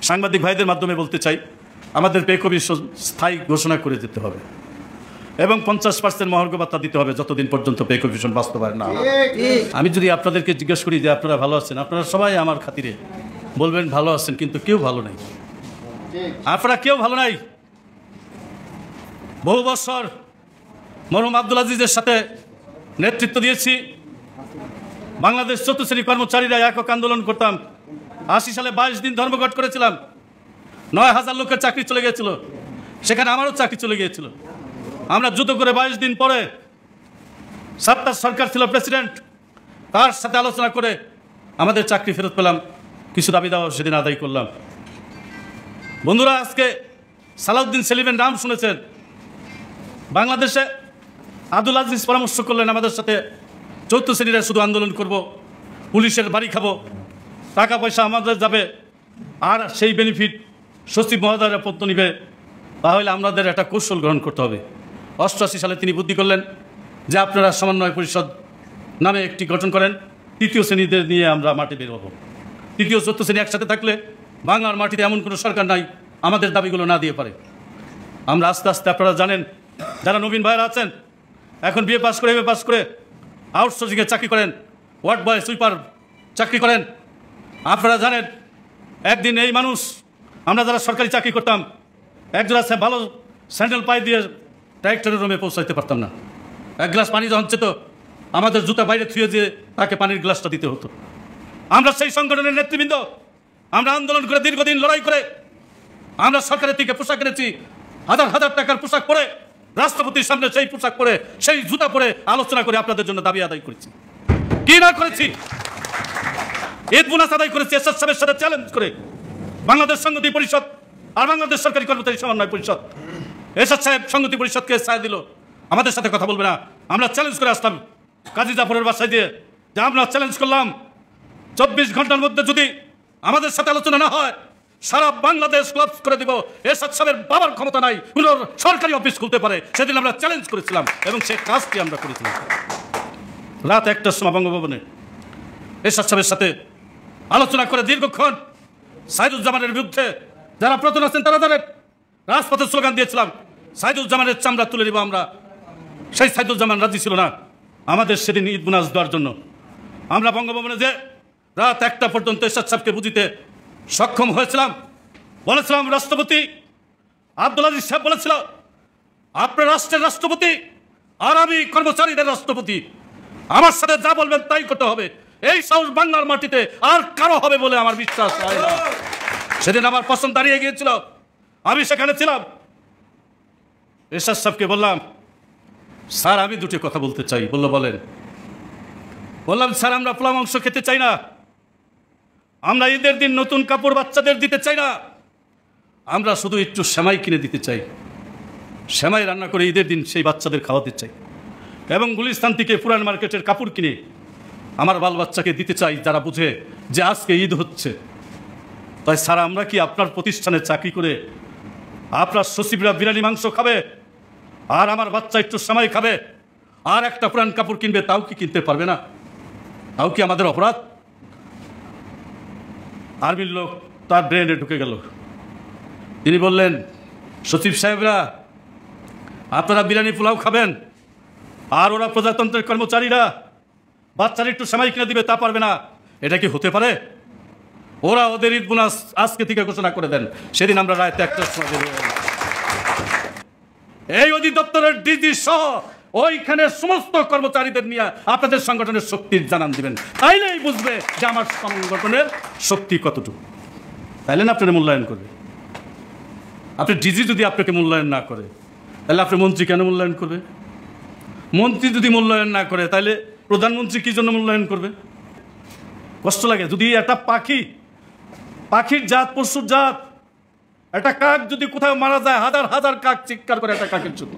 সাংবাদিক ভাইদের মাধ্যমে বলতে চাই, আমাদের পে কমিশন স্থায়ী ঘোষণা করে দিতে হবে এবং 50% মহার্ঘ ভাতা দিতে হবে যতদিন পর্যন্ত পে কমিশন বাস্তবায়ন না হয়। আমি যদি আপনাদেরকে জিজ্ঞেস করি যে আপনারা ভালো আছেন, আপনারা সবাই আমার খাতিরে বলবেন ভালো আছেন, কিন্তু কেউ ভালো নাই। আপনারা কেউ ভালো নাই। বহু বছর মরহুম আব্দুল আজিজের সাথে নেতৃত্ব দিয়েছি। বাংলাদেশ চতুর্থ শ্রেণী কর্মচারীরা একক আন্দোলন করতাম। 80 সালে 22 দিন ধর্মঘট করেছিলাম। 9000 লোকের চাকরি চলে গিয়েছিল, সেখানে আমারও চাকরি চলে গিয়েছিল। আমরা যুদ্ধ করে 22 দিন পরে সাত্তার সরকার ছিল প্রেসিডেন্ট, তার সাথে আলোচনা করে আমাদের চাকরি ফেরত পেলাম। কিছু দাবি দাওয়া সেদিন আদায় করলাম। বন্ধুরা, আজকে সালাউদ্দিন সেলিমের নাম শুনেছেন। বাংলাদেশে আব্দুল আজিজ পরামর্শ করলেন আমাদের সাথে চতুর্থ শ্রেণীরা শুধু আন্দোলন করব, পুলিশের বাড়ি খাবো, টাকা পয়সা আমাদের যাবে, আর সেই বেনিফিট সচিব মহোদয়রা পত্র নিবে। তাহলে আমাদের একটা কৌশল গ্রহণ করতে হবে। 88 সালে তিনি বুদ্ধি করলেন যে আপনারা সমন্বয় পরিষদ নামে একটি গঠন করেন, তৃতীয় শ্রেণীদের নিয়ে আমরা মাঠে বের হব। তৃতীয় চতুর্থ শ্রেণী একসাথে থাকলে বাংলার মাটিতে এমন কোনো সরকার নাই আমাদের দাবিগুলো না দিয়ে পারে। আমরা আস্তে আস্তে, আপনারা জানেন যারা নবীন ভাইয়েরা আছেন, এখন বিএ পাস করে এমএ পাস করে আউটসোর্সিংয়ে চাকরি করেন, ওয়ার্ড বয় সুইপার চাকরি করেন। আপনারা জানেন একদিন এই মানুষ, আমরা যারা সরকারি চাকরি করতাম, একজোড়া ভালো স্যান্ডেল পায়ে দিয়ে ডাইরেক্টরের রুমে পৌঁছাইতে পারতাম না। এক গ্লাস পানি যখন চেত, আমাদের জুতা বাইরে থুয়ে দিয়ে তাকে পানির গ্লাসটা দিতে হতো। আমরা সেই সংগঠনের নেতৃবৃন্দ, আমরা আন্দোলন করে দীর্ঘদিন লড়াই করে আমরা সরকারের থেকে পোশাক কিনেছি, হাজার হাজার টাকার পোশাক পরে, রাষ্ট্রপতির সামনে সেই পোশাক পরে, সেই জুতা পরে আলোচনা করে আপনাদের জন্য দাবি আদায় করেছি। কি না করেছি? ঈদ বোনাস আদায় করেছি এরশাদ সাহেবের সাথে চ্যালেঞ্জ করে। বাংলাদেশ সংহতি পরিষদ আর বাংলাদেশ সরকারি কর্মচারী সমন্বয় পরিষদ, এরশাদ সাহেব সংহতি পরিষদকে ছায়া দিল, আমাদের সাথে কথা বলবে না। আমরা চ্যালেঞ্জ করে আসলাম কাজী জাফরের বাসায় দিয়ে, যে আমরা চ্যালেঞ্জ করলাম 24 ঘন্টার মধ্যে যদি আমাদের সাথে আলোচনা না হয়, সারা বাংলাদেশ ক্লাবস করে দিব। এরশাদ সাহেবের বাবার ক্ষমতা নাই কোনো সরকারি অফিস খুলতে পারে। সেদিন আমরা চ্যালেঞ্জ করেছিলাম এবং সে কাজটি আমরা করেছিলাম। রাত 1টার সময় বঙ্গভবনে এরশাদ সাহেবের সাথে আলোচনা করে দীর্ঘক্ষণ সাইদুজ্জামানের বিরুদ্ধে যারা প্রথম আছেন তারা জানেন, রাজপথে স্লোগান দিয়েছিলাম সাইদুজ্জামানের চামড়া তুলে দিব আমরা। সেই সাইদুজ্জামান রাজি ছিল না আমাদের সেদিন ঈদ বোনাস দেওয়ার জন্য। আমরা বঙ্গভবনে যে রাত 1টা পর্যন্ত এরশাদ সাহেবকে বুঝিতে সক্ষম হয়েছিলাম। বলেছিলাম, রাষ্ট্রপতি আব্দুল আজিজ সাহেব বলেছিল আপনার রাষ্ট্রের রাষ্ট্রপতি আর আমি কর্মচারীদের রাষ্ট্রপতি, আমার সাথে যা বলবেন তাই করতে হবে। এই সাহস বাংলার মাটিতে আর কারো হবে বলে আমার বিশ্বাস হয় না। সেদিন আমার পছন্দ দাঁড়িয়ে গিয়েছিল, আমি সেখানে ছিলাম। এরশাদ সাহেবকে বললাম, স্যার আমি দুটি কথা বলতে চাই। বলেন। বললাম, স্যার আমরা পোলা মাংস খেতে চাই না, আমরা ঈদের দিন নতুন কাপড় বাচ্চাদের দিতে চাই না, আমরা শুধু একটু সেমাই কিনে দিতে চাই, সেমাই রান্না করে ঈদের দিন সেই বাচ্চাদের খাওয়াতে চাই, এবং গুলিস্তান থেকে পুরান মার্কেটের কাপড় কিনে আমার বাল বাচ্চাকে দিতে চাই, যারা বুঝে যে আজকে ঈদ হচ্ছে। তাই স্যার আমরা কি আপনার প্রতিষ্ঠানে চাকরি করে আপনার সচিবরা বিরিয়ানি মাংস খাবে আর আমার বাচ্চা একটু সেমাই খাবে আর একটা পুরান কাপড় কিনবে, তাও কি কিনতে পারবে না? তাও কি আমাদের অপরাধ? আর্মির লোক তার ব্রেনে ঢুকে গেল। তিনি বললেন, সচিব সাহেবরা আপনারা বিরিয়ানি পোলাও খাবেন আর ওরা প্রজাতন্ত্রের কর্মচারীরা বাচ্চারা একটু সেমাই কিনে দিবে, তা পারবে না। এটা কি হতে পারে? ওরা ওদের ঈদ বোনাস আজকে থেকে ঘোষণা করে দেন। সেদিন আমরা রাত 1টার সময় এই অধিদপ্তরের ডিজি সহ ওইখানে সমস্ত কর্মচারীদের নিয়ে আপনাদের সংগঠনের শক্তির জানান দিবেন, তাইলেই বুঝবে যে আমার সংগঠনের শক্তি কতটুকু। তাইলে না আপনারা মূল্যায়ন করবে। আপনি ডিজি যদি আপনাকে মূল্যায়ন না করে, তাহলে আপনি মন্ত্রী কেন মূল্যায়ন করবে? মন্ত্রী যদি মূল্যায়ন না করে, তাহলে প্রধানমন্ত্রী কি জন্য মূল্যায়ন করবে? কষ্ট লাগে। যদি একটা পাখির জাত, পশুর জাত, একটা কাক যদি কোথাও মারা যায়, হাজার হাজার কাক চিৎকার করে একটা কাকের জন্য।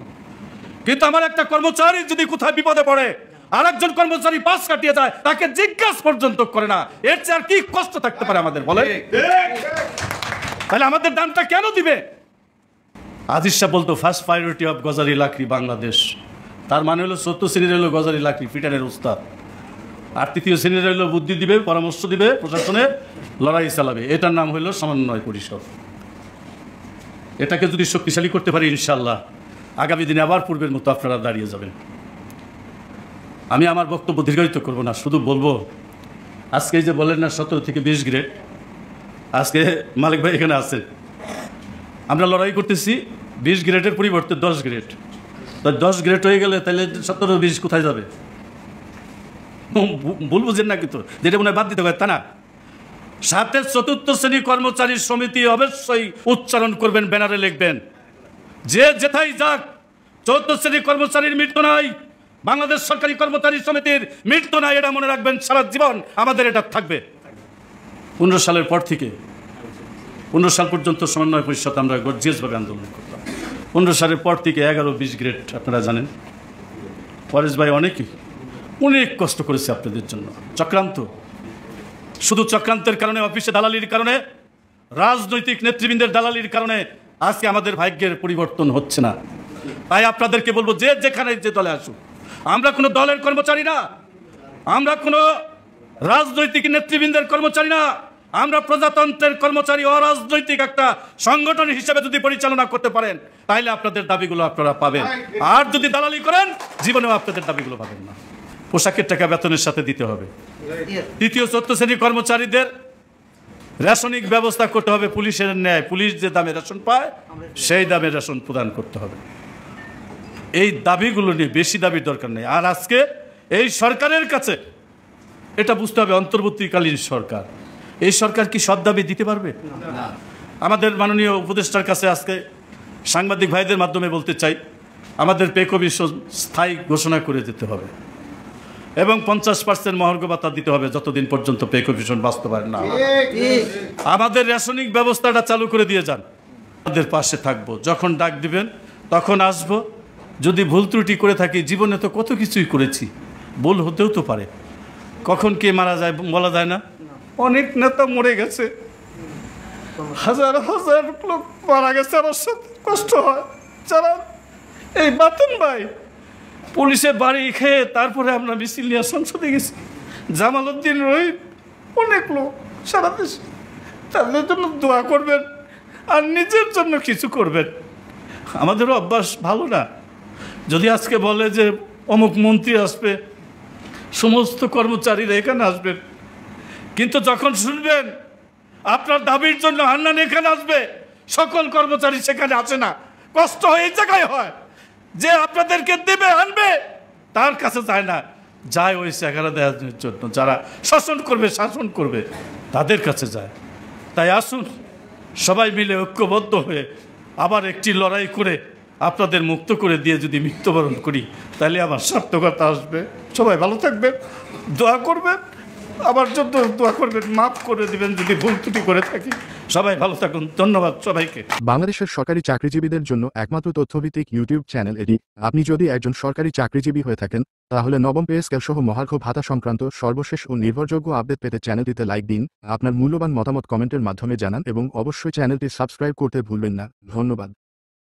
কিন্তু আমার একটা কর্মচারী যদি কোথায় বিপদে পড়ে, আর একজন কর্মচারী পাশ কাটিয়ে যায়, তাকে জিজ্ঞাসা পর্যন্ত করে না, এর চেয়ে আর কি কষ্ট থাকতে পারে আমাদের? বলে তাহলে আমাদের দামটা কেন দিবে? আজিজ সাহেব বলতো ফার্স্ট প্রায়োরিটি অফ গজারি লাকড়ি বাংলাদেশ। তার মানে হলো 14 শ্রেণীর হলো গজারি লাকড়ি ফিটারের উস্তাদ। আর তৃতীয় শ্রেণীর হইল বুদ্ধি দিবে, পরামর্শ দিবে, প্রশাসনে লড়াই চালাবে। এটার নাম হইল সমন্বয় পরিষদ। এটাকে যদি শক্তিশালী করতে পারি ইনশাল্লাহ আগামী দিনে আবার পূর্বের মতো আপনারা দাঁড়িয়ে যাবেন। আমি আমার বক্তব্য দীর্ঘায়িত করব না, শুধু বলবো আজকে এই যে বলেন না 17 থেকে 20 গ্রেড, আজকে মালিক ভাই এখানে আছে, আমরা লড়াই করতেছি 20 গ্রেডের পরিবর্তে 10 গ্রেড। তো 10 গ্রেড হয়ে গেলে তাহলে 17-20 কোথায় যাবে? ভুল বুঝেন না কিন্তু, যেটা মনে হয় বাদ দিতে হয় তা না। সাথে 4র্থ শ্রেণী কর্মচারী সমিতি অবশ্যই উচ্চারণ করবেন, ব্যানারে লিখবেন যে যেথায় যাক 4র্থ শ্রেণী কর্মচারীর মৃত্যু নাই, বাংলাদেশ সরকারি কর্মচারী সমিতির মৃত্যু নাই, এটা মনে রাখবেন, সারা জীবন আমাদের এটা থাকবে। 15 সালের পর থেকে 15 সাল পর্যন্ত সমন্বয় পরিষদ আমরা গর্জিয়াসভাবে আন্দোলন করতাম। 15 সালের পর থেকে 11-20 গ্রেড আপনারা জানেন। পরেশ ভাই অনেক কষ্ট করেছে আপনাদের জন্য, চক্রান্ত, শুধু চক্রান্তের কারণে, অফিসে দালালির কারণে, রাজনৈতিক নেতৃবৃন্দের দালালির কারণে আজকে আমাদের ভাগ্যের পরিবর্তন হচ্ছে না। তাই আপনাদেরকে বলবো যে যেখানে যে দলে আসুক, আমরা কোনো দলের কর্মচারী না, আমরা কোনো রাজনৈতিক নেতৃবৃন্দের কর্মচারী না, আমরা প্রজাতন্ত্রের কর্মচারী। অরাজনৈতিক একটা সংগঠন হিসেবে যদি পরিচালনা করতে পারেন তাহলে আপনাদের দাবিগুলো আপনারা পাবেন, আর যদি দালালি করেন জীবনেও আপনাদের দাবিগুলো পাবেন না। পোশাকের টাকা বেতনের সাথে দিতে হবে। 3য়-4র্থ শ্রেণীর কর্মচারীদের রেশনিক ব্যবস্থা করতে হবে পুলিশের ন্যায়, পুলিশ যে দামে রেশন পায় সেই দামে রেশন প্রদান করতে হবে। এই দাবিগুলো নিয়ে বেশি দাবির দরকার নেই। আর আজকে এই সরকারের কাছে এটা বুঝতে হবে, অন্তর্বর্তীকালীন সরকার, এই সরকার কি সব দাবি দিতে পারবে? আমাদের মাননীয় উপদেষ্টার কাছে আজকে সাংবাদিক ভাইদের মাধ্যমে বলতে চাই, আমাদের পে কমিশন স্থায়ী ঘোষণা করে দিতে হবে এবং 50% মহার্ঘ ভাতা দিতে হবে যতদিন পর্যন্ত পে কমিশন বাস্তবায়ন না হয়। আমাদের রেশনিক ব্যবস্থাটা চালু করে দিয়ে যান, আমাদের পাশে থাকবো, যখন ডাক দিবেন তখন আসবো। যদি ভুল ত্রুটি করে থাকি, জীবনে তো কত কিছুই করেছি, ভুল হতেও তো পারে, কখন কে মারা যায় বলা যায় না। অনেক নেতা মরে গেছে, হাজার হাজার লোক মারা গেছে, আমার সাথে কষ্ট হয়। যারা এই বাতন ভাই পুলিশে বাড়ি খেয়ে তারপরে আমরা মিছিল নিয়ে সংসদে গেছি, জামাল উদ্দিন রহিত, অনেক লোক সারা দেশে, তাদের জন্য দোয়া করবেন আর নিজের জন্য কিছু করবেন। আমাদেরও অভ্যাস ভালো না, যদি আজকে বলে যে অমুক মন্ত্রী আসবে, সমস্ত কর্মচারীরা এখানে আসবেন, কিন্তু যখন শুনবেন আপনার দাবির জন্য হান্নান এখানে আসবে, সকল কর্মচারী সেখানে আসে না, কষ্ট হয় এই জায়গায় হয় যে আপনাদেরকে দেবে আনবে, তার কাছে যায় না, যায় ওই চেহারা দেওয়ার জন্য, যারা শাসন করবে তাদের কাছে যায়। তাই আসুন সবাই মিলে ঐক্যবদ্ধ হয়ে আবার একটি লড়াই করে আপনাদের মুক্ত করে দিয়ে যদি মৃত্যুবরণ করি তাহলে আমার সার্থকতা আসবে। সবাই ভালো থাকবেন, দোয়া করবেন, আমার জন্য দোয়া করবেন, মাফ করে দিবেন যদি ভুল ত্রুটি করে থাকি। সবাই ভালো থাকুন, ধন্যবাদ সবাইকে। বাংলাদেশের সরকারি চাকরিজীবীদের জন্য একমাত্র তথ্যভিত্তিক ইউটিউব চ্যানেল এটি। আপনি যদি একজন সরকারি চাকরিজীবী হয়ে থাকেন তাহলে নবম পে স্কেল সহ মহার্ঘ ভাতা সংক্রান্ত সর্বশেষ ও নির্ভরযোগ্য আপডেট পেতে চ্যানেলটিতে লাইক দিন, আপনার মূল্যবান মতামত কমেন্টের মাধ্যমে জানান এবং অবশ্যই চ্যানেলটি সাবস্ক্রাইব করতে ভুলবেন না। ধন্যবাদ।